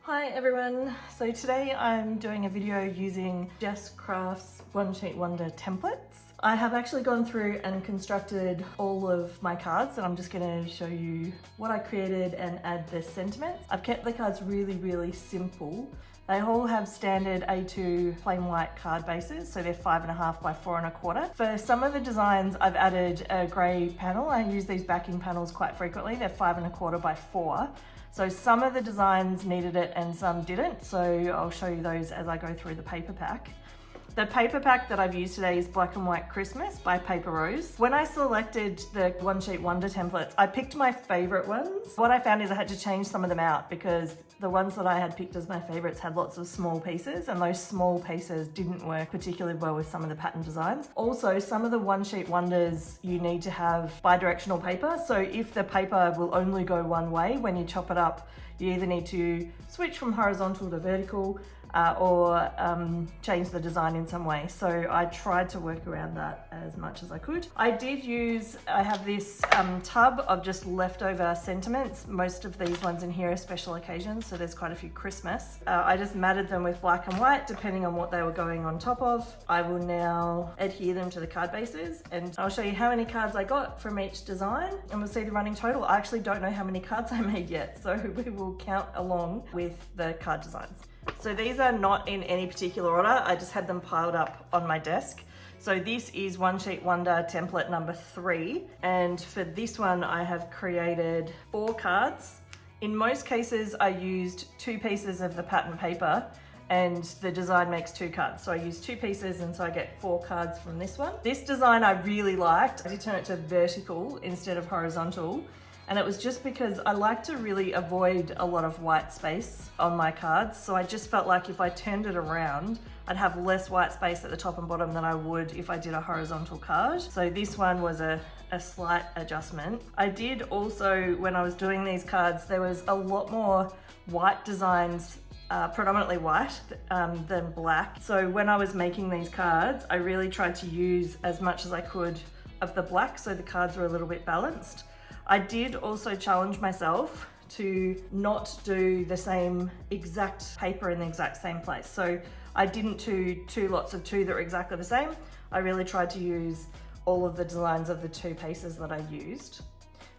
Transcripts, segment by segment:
Hi everyone, so today I'm doing a video using Jess Craft's One Sheet Wonder templates. I have actually gone through and constructed all of my cards and I'm just going to show you what I created and add the sentiments. I've kept the cards really simple. They all have standard A2 plain white card bases, so they're 5.5 by 4.25. For some of the designs I've added a grey panel. I use these backing panels quite frequently. They're 5.25 by 4. So some of the designs needed it and some didn't, so I'll show you those as I go through the paper pack. The paper pack that I've used today is Black and White Christmas by Paper Rose. When I selected the One Sheet Wonder templates, I picked my favorite ones. What I found is I had to change some of them out because the ones that I had picked as my favorites had lots of small pieces, and those small pieces didn't work particularly well with some of the pattern designs. Also, some of the One Sheet Wonders you need to have bi-directional paper, so if the paper will only go one way when you chop it up, you either need to switch from horizontal to vertical or change the design in some way. So I tried to work around that as much as I could. I have this tub of just leftover sentiments. Most of these ones in here are special occasions, so there's quite a few Christmas. I just matted them with black and white depending on what they were going on top of. I will now adhere them to the card bases and I'll show you how many cards I got from each design and we'll see the running total. I actually don't know how many cards I made yet, so we will count along with the card designs. So these are not in any particular order, I just had them piled up on my desk. So this is One Sheet Wonder template number 3, and for this one I have created 4 cards. In most cases I used 2 pieces of the pattern paper and the design makes 2 cards. So I used 2 pieces and so I get 4 cards from this one. This design I really liked. I did turn it to vertical instead of horizontal. And it was just because I like to really avoid a lot of white space on my cards. So I just felt like if I turned it around, I'd have less white space at the top and bottom than I would if I did a horizontal card. So this one was a slight adjustment. I did also, when I was doing these cards, there was a lot more white designs, predominantly white than black. So when I was making these cards, I really tried to use as much as I could of the black so the cards were a little bit balanced. I did also challenge myself to not do the same exact paper in the exact same place. So I didn't do 2 lots of 2 that were exactly the same. I really tried to use all of the designs of the 2 pieces that I used.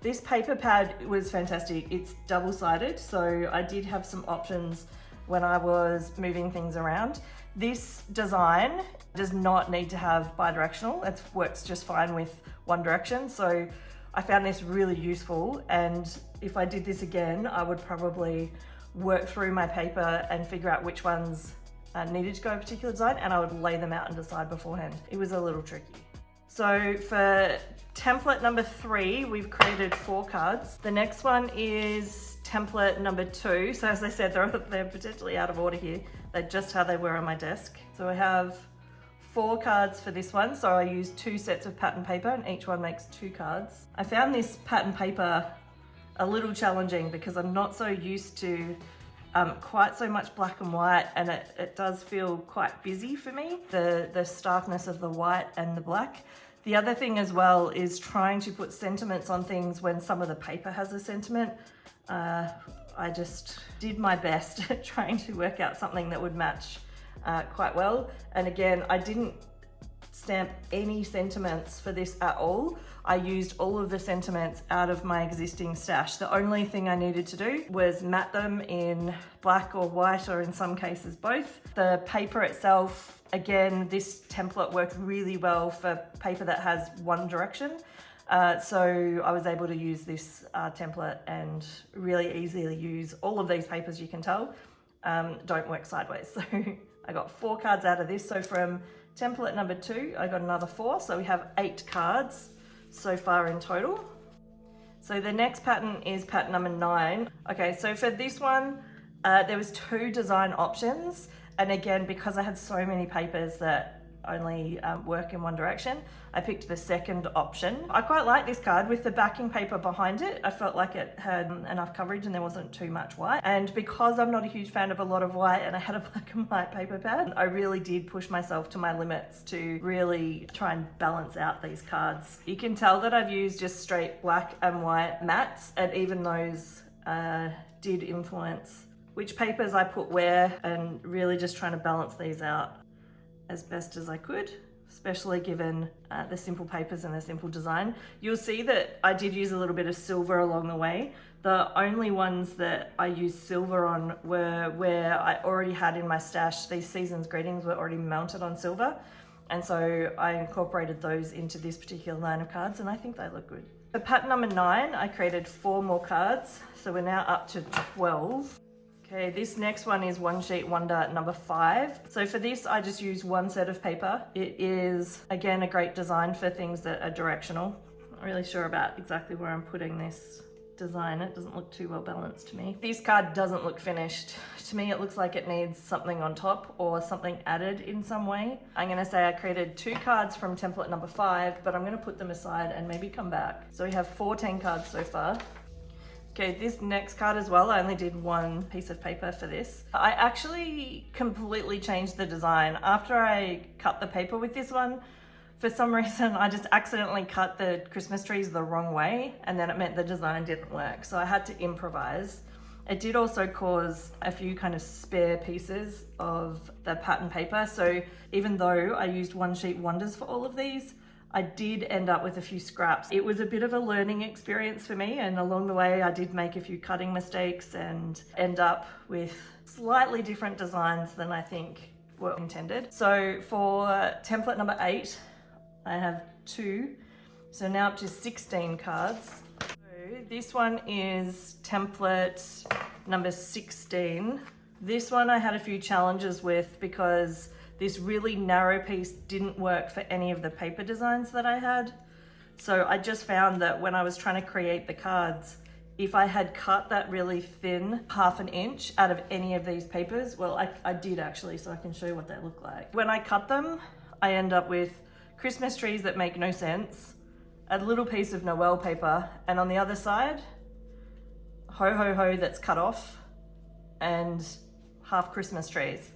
This paper pad was fantastic. It's double-sided, so I did have some options when I was moving things around. This design does not need to have bi-directional. It works just fine with one direction. So I found this really useful, and if I did this again, I would probably work through my paper and figure out which ones needed to go a particular design, and I would lay them out and decide beforehand. It was a little tricky. So for template number 3, we've created 4 cards. The next one is template number 2. So as I said, they're potentially out of order here. They're just how they were on my desk. So I have 4 cards for this one, so I used 2 sets of pattern paper and each one makes 2 cards. I found this pattern paper a little challenging because I'm not so used to quite so much black and white, and it does feel quite busy for me, the starkness of the white and the black. The other thing as well is trying to put sentiments on things when some of the paper has a sentiment. I just did my best trying to work out something that would match quite well. And again, I didn't stamp any sentiments for this at all. I used all of the sentiments out of my existing stash. The only thing I needed to do was mat them in black or white, or in some cases both. The paper itself, again, this template worked really well for paper that has one direction. So I was able to use this template and really easily use all of these papers. You can tell don't work sideways. So I got 4 cards out of this. So from template number 2, I got another 4. So we have 8 cards so far in total. So the next pattern is pattern number 9. Okay, so for this one, there was 2 design options. And again, because I had so many papers that only work in one direction, I picked the second option. I quite like this card with the backing paper behind it. I felt like it had enough coverage and there wasn't too much white. And because I'm not a huge fan of a lot of white and I had a black and white paper pad, I really did push myself to my limits to really try and balance out these cards. You can tell that I've used just straight black and white mats, and even those did influence which papers I put where and really just trying to balance these out as best as I could, especially given the simple papers and the simple design. You'll see that I did use a little bit of silver along the way. The only ones that I used silver on were where I already had in my stash, these season's greetings were already mounted on silver. And so I incorporated those into this particular line of cards and I think they look good. For pattern number 9, I created 4 more cards. So we're now up to 12. Okay, this next one is One Sheet Wonder number 5. So for this, I just use one set of paper. It is, again, a great design for things that are directional. Not really sure about exactly where I'm putting this design. It doesn't look too well balanced to me. This card doesn't look finished. To me, it looks like it needs something on top or something added in some way. I'm gonna say I created 2 cards from template number 5, but I'm gonna put them aside and maybe come back. So we have 14 cards so far. Okay, this next card as well, I only did 1 piece of paper for this. I actually completely changed the design. After I cut the paper with this one, for some reason, I just accidentally cut the Christmas trees the wrong way, and then it meant the design didn't work. So I had to improvise. It did also cause a few kind of spare pieces of the pattern paper. So even though I used One Sheet Wonders for all of these, I did end up with a few scraps. It was a bit of a learning experience for me, and along the way I did make a few cutting mistakes and end up with slightly different designs than I think were intended. So for template number 8, I have 2, so now up to 16 cards. So this one is template number 16. This one I had a few challenges with because this really narrow piece didn't work for any of the paper designs that I had. So I just found that when I was trying to create the cards, if I had cut that really thin 1/2 inch out of any of these papers, well, I did actually, so I can show you what they look like. When I cut them, I end up with Christmas trees that make no sense, a little piece of Noel paper, and on the other side, ho ho ho that's cut off, and half Christmas trees.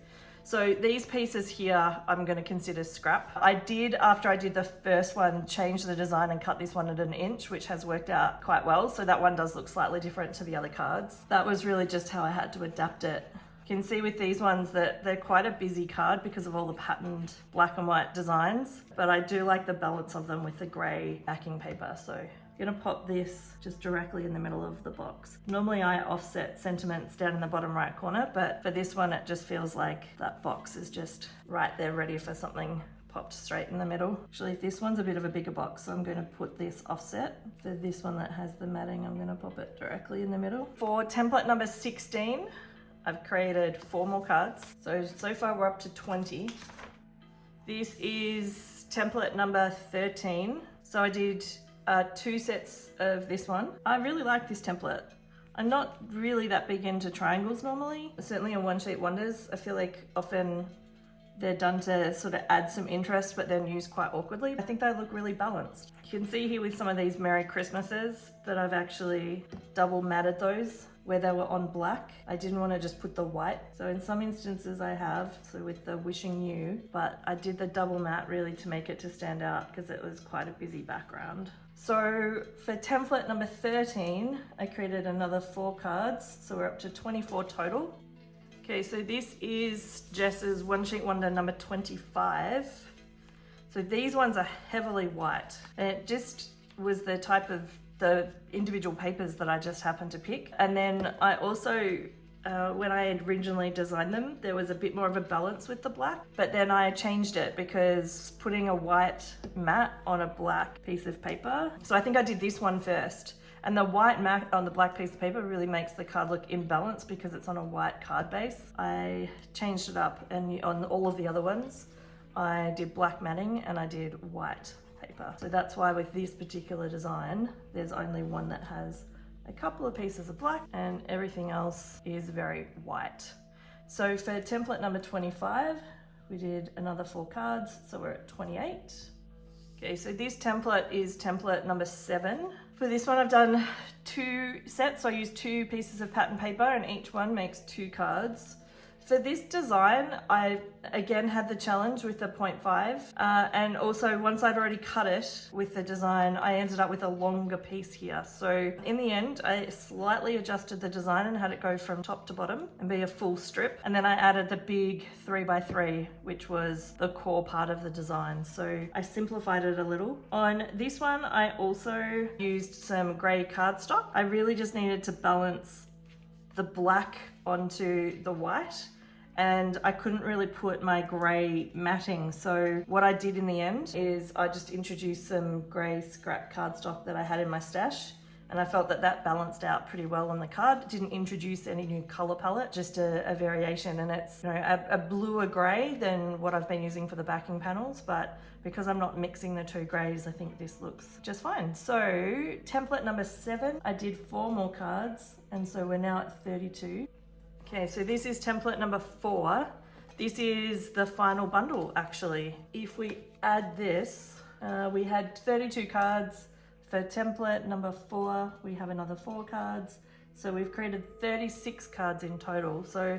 So these pieces here, I'm going to consider scrap. I did, after I did the first one, change the design and cut this one at 1 inch, which has worked out quite well. So that one does look slightly different to the other cards. That was really just how I had to adapt it. You can see with these ones that they're quite a busy card because of all the patterned black and white designs, but I do like the balance of them with the grey backing paper. So I'm gonna pop this just directly in the middle of the box. Normally I offset sentiments down in the bottom right corner, but for this one it just feels like that box is just right there ready for something popped straight in the middle. Actually, this one's a bit of a bigger box, so I'm going to put this offset. For this one that has the matting, I'm going to pop it directly in the middle. For template number 16, I've created 4 more cards. So far we're up to 20. This is template number 13. So I did 2 sets of this one. I really like this template. I'm not really that big into triangles normally. Certainly in One Sheet Wonders, I feel like often they're done to sort of add some interest, but then used quite awkwardly. I think they look really balanced. You can see here with some of these Merry Christmases that I've actually double matted those where they were on black. I didn't want to just put the white. So in some instances I have, so with the Wishing You, but I did the double matte really to make it to stand out because it was quite a busy background. So for template number 13, I created another 4 cards. So we're up to 24 total. Okay, so this is Jess's One Sheet Wonder number 25. So these ones are heavily white. And it just was the type of the individual papers that I just happened to pick. And then I also, when I had originally designed them, there was a bit more of a balance with the black, but then I changed it because putting a white matte on a black piece of paper. So I think I did this one first. And the white matte on the black piece of paper really makes the card look imbalanced because it's on a white card base. I changed it up, and on all of the other ones, I did black matting and I did white paper. So that's why with this particular design, there's only one that has a couple of pieces of black and everything else is very white. So for template number 25, we did another 4 cards, so we're at 28. Okay, so this template is template number 7. For this one, I've done 2 sets. So I used 2 pieces of pattern paper and each one makes 2 cards. For this design, I again had the challenge with the 0.5 and also once I'd already cut it with the design, I ended up with a longer piece here. So in the end, I slightly adjusted the design and had it go from top to bottom and be a full strip. And then I added the big 3x3, which was the core part of the design. So I simplified it a little. On this one, I also used some gray cardstock. I really just needed to balance the black onto the white, and I couldn't really put my grey matting. So what I did in the end is I just introduced some grey scrap cardstock that I had in my stash, and I felt that that balanced out pretty well on the card. It didn't introduce any new colour palette, just a variation, and it's, you know, a bluer grey than what I've been using for the backing panels, but because I'm not mixing the two greys, I think this looks just fine. So template number 7, I did 4 more cards, and so we're now at 32. Okay, so this is template number 4. This is the final bundle, actually. If we add this, we had 32 cards. For template number 4, we have another 4 cards. So we've created 36 cards in total. So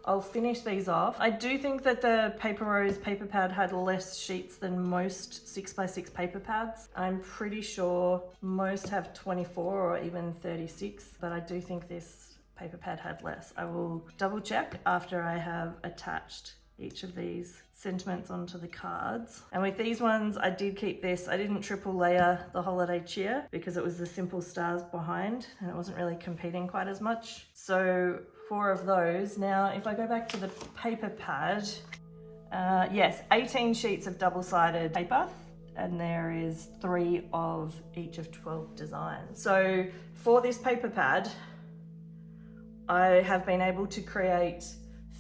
I'll finish these off. I do think that the Paper Rose paper pad had less sheets than most 6x6 paper pads. I'm pretty sure most have 24 or even 36, but I do think this paper pad had less. I will double check after I have attached each of these sentiments onto the cards. And with these ones, I did keep this. I didn't triple layer the holiday cheer because it was the simple stars behind and it wasn't really competing quite as much. So 4 of those. Now, if I go back to the paper pad, yes, 18 sheets of double-sided paper, and there is 3 of each of 12 designs. So for this paper pad, I have been able to create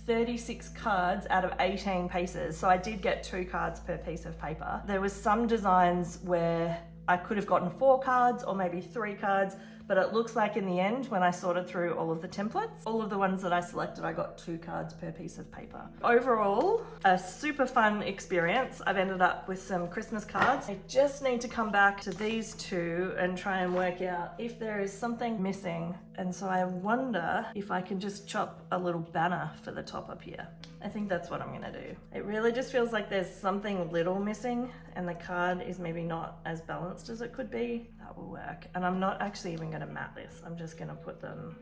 36 cards out of 18 pieces. So I did get 2 cards per piece of paper. There was some designs where I could have gotten 4 cards or maybe 3 cards, but it looks like in the end, when I sorted through all of the templates, all of the ones that I selected, I got 2 cards per piece of paper. Overall, a super fun experience. I've ended up with some Christmas cards. I just need to come back to these 2 and try and work out if there is something missing. And so I wonder if I can just chop a little banner for the top up here. I think that's what I'm gonna do. It really just feels like there's something little missing and the card is maybe not as balanced as it could be. That will work. And I'm not actually even gonna mat this. I'm just gonna put them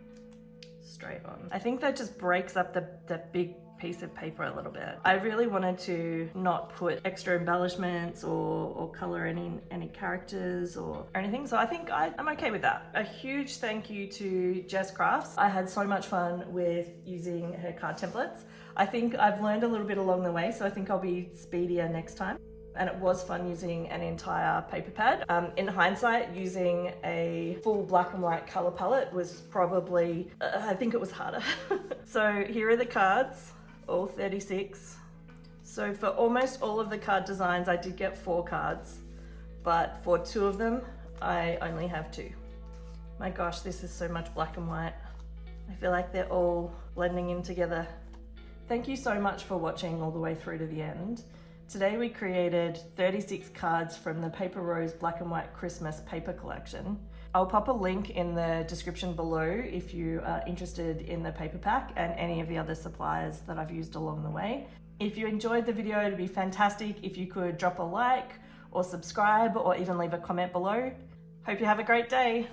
straight on. I think that just breaks up the big piece of paper a little bit. I really wanted to not put extra embellishments or color any characters or anything, so I think I'm okay with that. A huge thank you to Jess Crafts. I had so much fun with using her card templates. I think I've learned a little bit along the way, so I think I'll be speedier next time. And it was fun using an entire paper pad. In hindsight, using a full black and white color palette was probably, I think it was harder. So here are the cards, all 36. So for almost all of the card designs, I did get 4 cards, but for 2 of them, I only have 2. My gosh, this is so much black and white. I feel like they're all blending in together. Thank you so much for watching all the way through to the end. Today we created 36 cards from the Paper Rose Black and White Christmas paper collection. I'll pop a link in the description below if you are interested in the paper pack and any of the other suppliers that I've used along the way. If you enjoyed the video, it'd be fantastic if you could drop a like or subscribe or even leave a comment below. Hope you have a great day.